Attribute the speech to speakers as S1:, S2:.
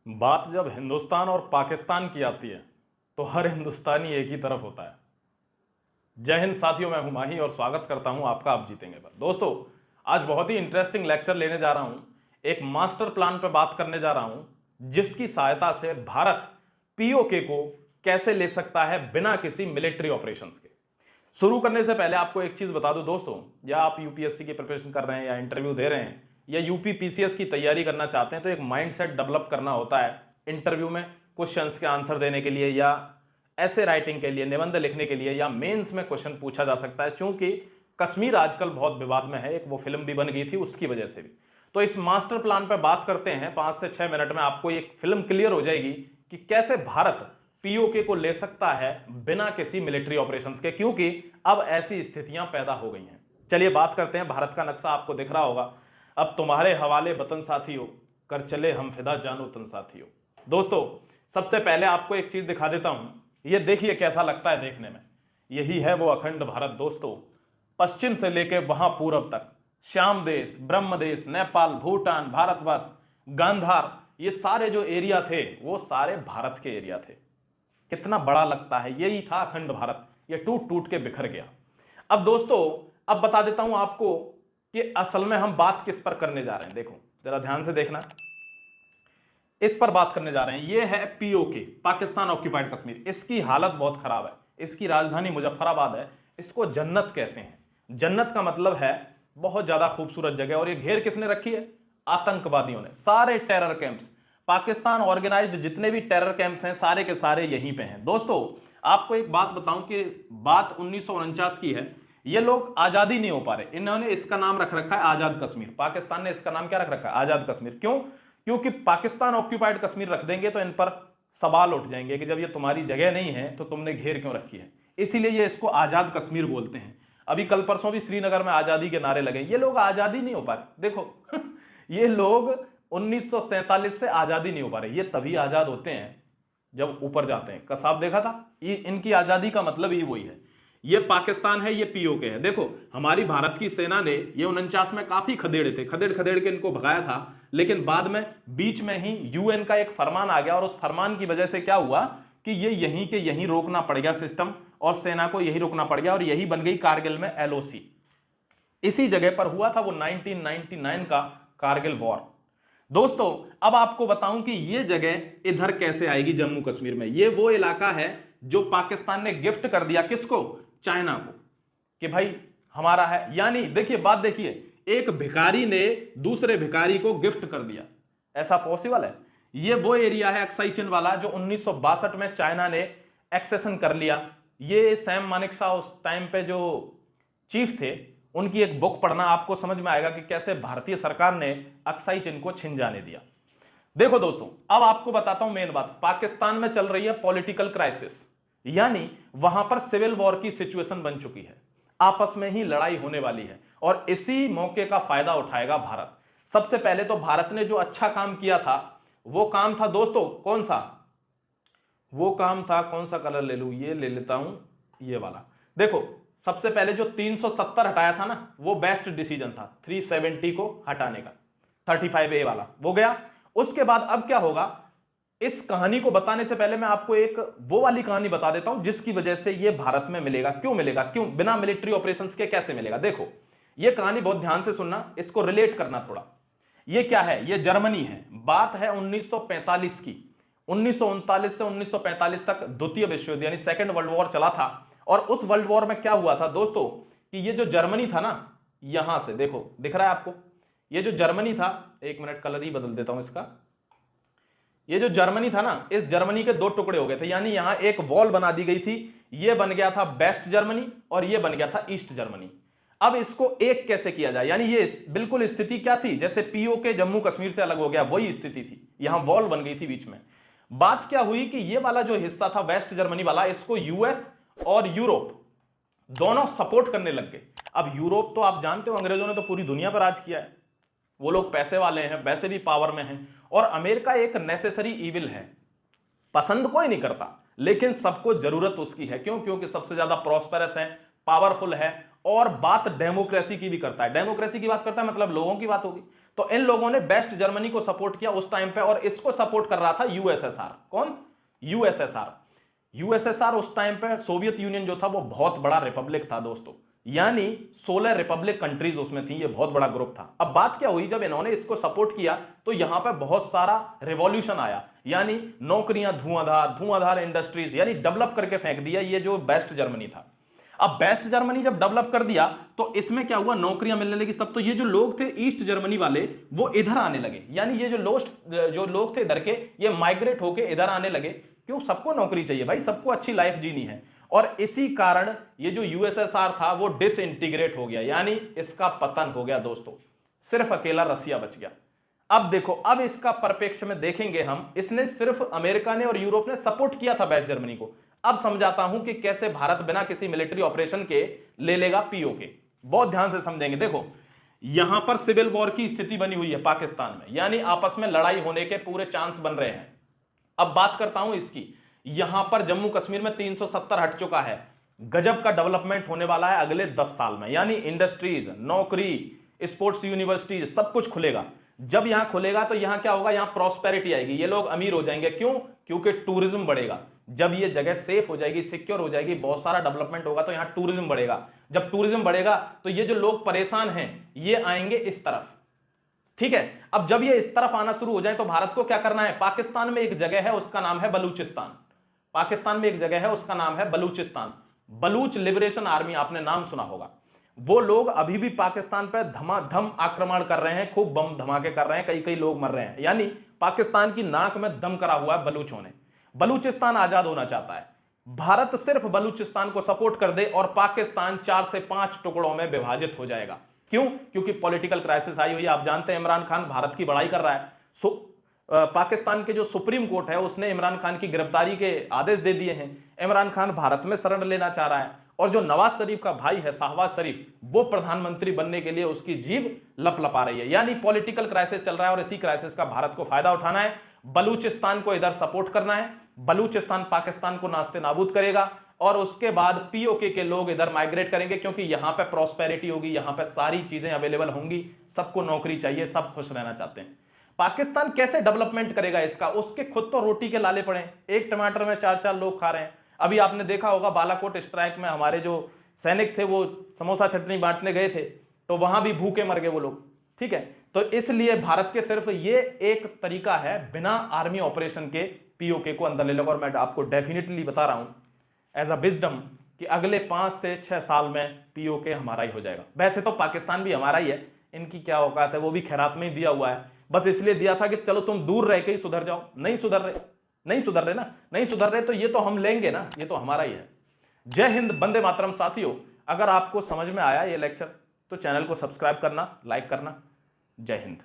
S1: बात जब हिंदुस्तान और पाकिस्तान की आती है तो हर हिंदुस्तानी एक ही तरफ होता है। जय हिंद साथियों, मैं हूं माही और स्वागत करता हूं आपका आप जीतेंगे पर। दोस्तों, आज बहुत ही इंटरेस्टिंग लेक्चर लेने जा रहा हूं। एक मास्टर प्लान पर बात करने जा रहा हूं जिसकी सहायता से भारत पीओके को कैसे ले सकता है बिना किसी मिलिट्री ऑपरेशंस के। शुरू करने से पहले आपको एक चीज बता दूं दोस्तों, या आप यूपीएससी की प्रिपरेशन कर रहे हैं या इंटरव्यू दे रहे हैं या यूपी पीसीएस की तैयारी करना चाहते हैं तो एक माइंडसेट डेवलप करना होता है। इंटरव्यू में क्वेश्चंस के आंसर देने के लिए या ऐसे राइटिंग के लिए, निबंध लिखने के लिए या मेंस में क्वेश्चन पूछा जा सकता है। चूंकि कश्मीर आजकल बहुत विवाद में है, एक वो फिल्म भी बन गई थी उसकी वजह से भी। तो इस मास्टर प्लान पर बात करते हैं, 5 से 6 मिनट में आपको एक फिल्म क्लियर हो जाएगी कि कैसे भारत पीओके को ले सकता है बिना किसी मिलिट्री ऑपरेशंस के, क्योंकि अब ऐसी स्थितियां पैदा हो गई हैं। चलिए बात करते हैं। भारत का नक्शा आपको दिख रहा होगा। अब तुम्हारे हवाले वतन साथियों, कर चले हम फिदा जानो तन साथियों। दोस्तों, सबसे पहले आपको एक चीज दिखा देता हूं, ये देखिए कैसा लगता है देखने में। यही है वो अखंड भारत दोस्तों। पश्चिम से लेके वहां पूरब तक श्याम देश, ब्रह्म देश, नेपाल, भूटान, भारतवर्ष, गांधार, ये सारे जो एरिया थे वो सारे भारत के एरिया थे। कितना बड़ा लगता है। यही था अखंड भारत। ये टूट टूट के बिखर गया। अब दोस्तों, अब बता देता हूं आपको कि असल में हम बात किस पर करने जा रहे हैं। देखो जरा ध्यान से देखना, इस पर बात करने जा रहे हैं। ये है पीओके, पाकिस्तान ऑक्यूपाइड कश्मीर। इसकी हालत बहुत खराब है। इसकी राजधानी मुजफ्फराबाद है। इसको जन्नत कहते हैं। जन्नत का मतलब है बहुत ज्यादा खूबसूरत जगह। और ये घेर किसने रखी है? आतंकवादियों ने। सारे टेरर कैंप्स, पाकिस्तान ऑर्गेनाइज्ड जितने भी टेरर कैंप्स हैं सारे के सारे यहीं पे हैं। दोस्तों, आपको एक बात बताऊं कि बात 1949 की है। ये लोग आजादी नहीं हो पा रहे। इन्होंने इसका नाम रख रखा है आजाद कश्मीर। पाकिस्तान ने इसका नाम क्या रख रखा है? आजाद कश्मीर। क्यों? क्योंकि पाकिस्तान ऑक्यूपाइड कश्मीर रख देंगे तो इन पर सवाल उठ जाएंगे कि जब ये तुम्हारी जगह नहीं है तो तुमने घेर क्यों रखी है। इसीलिए ये इसको आजाद कश्मीर बोलते हैं। अभी कल परसों भी श्रीनगर में आजादी के नारे लगे। ये लोग आजादी नहीं हो पा रहे। देखो ये लोग 1947 से आजादी नहीं हो पा रहे। ये तभी आजाद होते हैं जब ऊपर जाते हैं। कसाब देखा था, ये इनकी आजादी का मतलब ही वही है। ये पाकिस्तान है, ये पीओके है। देखो हमारी भारत की सेना ने ये 49 में काफी खदेड़े थे, खदेड़ खदेड़ के इनको भगाया था। लेकिन बाद में बीच में ही यूएन का एक फरमान आ गया और उस फरमान की वजह से क्या हुआ कि ये यहीं के यहीं रोकना पड़ गया सिस्टम, और सेना को यही रोकना पड़ गया और यही बन गई कारगिल में एलओसी। इसी जगह पर हुआ था वो 1999 का कारगिल वॉर। दोस्तों, अब आपको बताऊं कि ये जगह इधर कैसे आएगी जम्मू कश्मीर में। ये वो इलाका है जो पाकिस्तान ने गिफ्ट कर दिया किसको? चाइना को, कि भाई हमारा है। यानी देखिए बात देखिए, एक भिखारी ने दूसरे भिखारी को गिफ्ट कर दिया। ऐसा पॉसिबल है? ये वो एरिया है अक्साई चिन वाला जो 1962 में चाइना ने एक्सेशन कर लिया। ये सैम मानेकशॉ उस टाइम पे जो चीफ थे, उनकी एक बुक पढ़ना, आपको समझ में आएगा कि कैसे भारतीय सरकार ने अक्साई चिन को छिन जाने दिया। देखो दोस्तों, अब आपको बताता हूं मेन बात। पाकिस्तान में चल रही है पॉलिटिकल क्राइसिस, यानी वहां पर सिविल वॉर की सिचुएशन बन चुकी है। आपस में ही लड़ाई होने वाली है और इसी मौके का फायदा उठाएगा भारत। सबसे पहले तो भारत ने जो अच्छा काम किया था वो काम था दोस्तों, कौन सा? वो काम था, कौन सा कलर ले लूं? ये ले लेता हूं, ये वाला। देखो सबसे पहले जो 370 हटाया था ना, वो बेस्ट डिसीजन था। 370 को हटाने का, 35A वाला वो गया। उसके बाद अब क्या होगा, इस कहानी को बताने से पहले मैं आपको एक वो वाली कहानी बता देता हूं जिसकी वजह से ये भारत में मिलेगा। क्यों मिलेगा? क्यों बिना मिलिट्री ऑपरेशंस के कैसे मिलेगा? देखो ये कहानी बहुत ध्यान से सुनना, इसको रिलेट करना थोड़ा। ये क्या है? ये जर्मनी है। बात है 1945 की। 1939 से 1945 तक द्वितीय विश्व युद्ध यानी सेकेंड वर्ल्ड वॉर चला था। और उस वर्ल्ड वॉर में क्या हुआ था दोस्तों कि ये जो जर्मनी था ना, यहां से देखो दिख रहा है आपको, ये जो जर्मनी था, एक मिनट कलर ही बदल देता हूं इसका। ये जो जर्मनी था ना, इस जर्मनी के दो टुकड़े हो गए थे। यानी यहां एक वॉल बना दी गई थी। ये बन गया था वेस्ट जर्मनी और ये बन गया था ईस्ट जर्मनी। अब इसको एक कैसे किया जाए? यानी ये बिल्कुल स्थिति क्या थी, जैसे पीओके जम्मू कश्मीर से अलग हो गया, वही स्थिति थी। यहां वॉल बन गई थी बीच में। बात क्या हुई कि ये वाला जो हिस्सा था वेस्ट जर्मनी वाला, इसको यूएस और यूरोप दोनों सपोर्ट करने लग गए। अब यूरोप तो आप जानते हो, अंग्रेजों ने तो पूरी दुनिया पर राज किया है। वो लोग पैसे वाले हैं, वैसे भी पावर में हैं। और अमेरिका एक नेसेसरी इविल है, पसंद कोई नहीं करता लेकिन सबको जरूरत उसकी है। क्यों? क्योंकि सबसे ज्यादा प्रॉस्पेरस है, पावरफुल है और बात डेमोक्रेसी की भी करता है। डेमोक्रेसी की बात करता है मतलब लोगों की बात होगी। तो इन लोगों ने वेस्ट जर्मनी को सपोर्ट किया उस टाइम पे, और इसको सपोर्ट कर रहा था यूएसएसआर। कौन? यूएसएसआर। यूएसएसआर उस टाइम पे, सोवियत यूनियन जो था वो बहुत बड़ा रिपब्लिक था दोस्तों, यानी 16 रिपब्लिक कंट्रीज उसमें थी, ये बहुत बड़ा ग्रुप था। अब बात क्या हुई, जब इन्होंने इसको सपोर्ट किया तो यहां पे बहुत सारा रिवॉल्यूशन आया, यानी नौकरियां धुआंधार धुआंधार इंडस्ट्रीज, यानी डेवलप करके फेंक दिया ये जो वेस्ट जर्मनी था। अब वेस्ट जर्मनी जब डेवलप कर दिया तो इसमें क्या हुआ, नौकरियां मिलने लगी सब। तो ये जो लोग थे ईस्ट जर्मनी वाले वो इधर आने लगे, यानी ये जो लोग थे इधर के, ये माइग्रेट होके इधर आने लगे। क्यों? सबको नौकरी चाहिए भाई, सबको अच्छी लाइफ जीनी है। और इसी कारण ये जो यूएसएसआर था वो डिसइंटीग्रेट हो गया, यानी इसका पतन हो गया दोस्तों, सिर्फ अकेला रसिया बच गया। अब देखो, अब इसका परिप्रेक्ष्य में देखेंगे हम, इसने सिर्फ अमेरिका ने और यूरोप ने सपोर्ट किया था वेस्ट जर्मनी को। अब समझाता हूं कि कैसे भारत बिना किसी मिलिट्री ऑपरेशन के ले लेगा पीओके। बहुत ध्यान से समझेंगे। देखो, यहां पर सिविल वॉर की स्थिति बनी हुई है पाकिस्तान में, यानी आपस में लड़ाई होने के पूरे चांस बन रहे हैं। अब बात करता हूं इसकी, यहां पर जम्मू कश्मीर में 370 हट चुका है, गजब का डेवलपमेंट होने वाला है अगले 10 साल में, यानी इंडस्ट्रीज, नौकरी, स्पोर्ट्स यूनिवर्सिटीज सब कुछ खुलेगा। जब यहां खुलेगा तो यहां क्या होगा, यहां प्रॉस्पेरिटी आएगी, ये लोग अमीर हो जाएंगे। क्यों? क्योंकि टूरिज्म बढ़ेगा। जब ये जगह सेफ हो जाएगी, सिक्योर हो जाएगी, बहुत सारा डेवलपमेंट होगा तो यहां टूरिज्म बढ़ेगा। जब टूरिज्म बढ़ेगा तो ये जो लोग परेशान हैं ये आएंगे इस तरफ, ठीक है। अब जब ये इस तरफ आना शुरू हो जाए तो भारत को क्या करना है, पाकिस्तान में एक जगह है उसका नाम है बलूचिस्तान। पाकिस्तान में एक जगह है उसका नाम है बलूचिस्तान। बलूच लिबरेशन आर्मी, आपने नाम सुना होगा। वो लोग अभी भी पाकिस्तान पे धमाधम आक्रमण कर रहे हैं, खूब बम धमाके कर रहे हैं, कई कई लोग मर रहे हैं, यानी पाकिस्तान की नाक में दम करा हुआ है बलूचों ने। बलूचिस्तान आजाद होना चाहता है, भारत सिर्फ बलूचिस्तान को सपोर्ट कर दे और पाकिस्तान 4 से 5 टुकड़ों में विभाजित हो जाएगा। क्यों? क्योंकि पॉलिटिकल क्राइसिस आई हुई है। आप जानते हैं इमरान खान भारत की बड़ाई कर रहा है। पाकिस्तान के जो सुप्रीम कोर्ट है उसने इमरान खान की गिरफ्तारी के आदेश दे दिए हैं। इमरान खान भारत में शरण लेना चाह रहा है, और जो नवाज शरीफ का भाई है शाहबाज शरीफ, वो प्रधानमंत्री बनने के लिए उसकी जीभ लपलपा रही है। यानी पॉलिटिकल क्राइसिस चल रहा है और इसी क्राइसिस का भारत को फायदा उठाना है। बलूचिस्तान को इधर सपोर्ट करना है, बलूचिस्तान पाकिस्तान को नास्ते नाबूद करेगा, और उसके बाद पीओके के लोग इधर माइग्रेट करेंगे, क्योंकि यहां पे प्रॉस्पेरिटी होगी, यहां पे सारी चीजें अवेलेबल होंगी, सबको नौकरी चाहिए, सब खुश रहना चाहते हैं। पाकिस्तान कैसे डेवलपमेंट करेगा इसका, उसके खुद तो रोटी के लाले पड़े, एक टमाटर में 4-4 लोग खा रहे हैं। अभी आपने देखा होगा बालाकोट स्ट्राइक में हमारे जो सैनिक थे वो समोसा चटनी बांटने गए थे, तो वहां भी भूखे मर गए वो लोग, ठीक है। तो इसलिए भारत के सिर्फ ये एक तरीका है बिना आर्मी ऑपरेशन के पीओके को अंदर ले लो। और मैं आपको डेफिनेटली बता रहा हूं एज अ विजडम कि अगले 5 से 6 साल में पीओके हमारा ही हो जाएगा। वैसे तो पाकिस्तान भी हमारा ही है, इनकी क्या औकात है, वो भी खैरात में ही दिया हुआ है, बस इसलिए दिया था कि चलो तुम दूर रह के ही सुधर जाओ। नहीं सुधर रहे ना, नहीं सुधर रहे तो ये तो हम लेंगे ना, ये तो हमारा ही है। जय हिंद, वंदे मातरम। साथियों, अगर आपको समझ में आया ये लेक्चर तो चैनल को सब्सक्राइब करना, लाइक करना। जय हिंद।